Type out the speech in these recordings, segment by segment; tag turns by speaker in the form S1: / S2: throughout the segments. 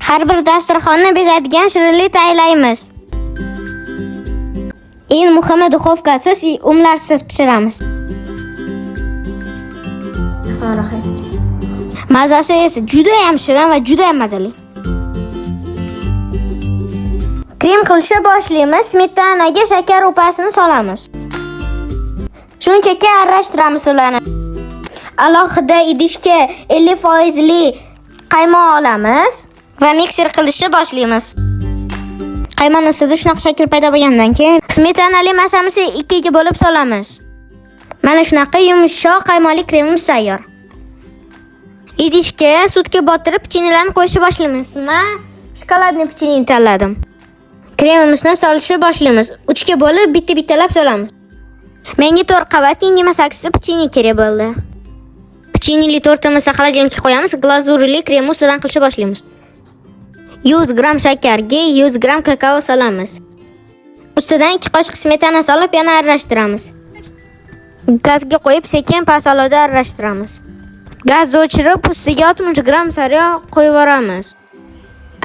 S1: Har bir dasturxonni bezaydigan shirinlik tayyorlaymiz. Eng muhimi duxovkasiz, umlarsiz pishiramiz. Mazasi esa juda ham shirin va juda ham mazali. Krem qilishni boshlaymiz. Smetanaga shakar upasini solamiz. Shunchaki aralashtiramiz ularni. Alohida idishga 50% qaymoq olamiz va mikser qilishni boshlaymiz. Qaymoq ustida shunaqa shakl paydo bo'lgandan keyin smetanali masamizni ikkiga bo'lib solamiz. Mana shunaqa yumshoq qaymoqli kremimiz tayyor. Idishga sutga botirib pechenyelarni qo'yishni boshlaymiz. Men shokoladli pechenye tanladim. Kremimizni solishni boshlaymiz. 3 ga bo'lib bitta-bittalab solamiz. Menga 4 qavat yengima saksizli pechenye kerak bo'ldi. Pechenye tortimizni xolodilnikka qo'yamiz. Glazurli krem ustidan qilishni boshlaymiz. 100 gram shakarga 100 gram kakao solamiz. Ustidan 2 qoshiq smetana solib yana aralashtiramiz. Gazga qo'yib sekin past olovda aralashtiramiz. Gazni o'chirib ustiga 60 gram sariyog' qo'yib yuboramiz.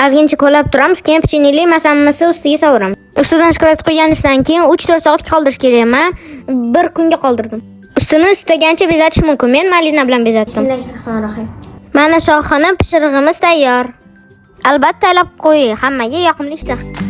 S1: Ozgincha qo'llab turamiz, keyin pechenye masamizni ustiga sovuramiz. Ustidan shokolad qo'yganimizdan keyin 3-4 soat qoldirish kerak. Men 1 kunga qoldirdim. Ustini istagancha bezatish mumkin. Men malina bilan bezatdim. Bismillahirrohmanirrohim. Mana shohona pishirig'imiz tayyor. Albatta taylab qo'ying, hammaga yoqimli ishtaha.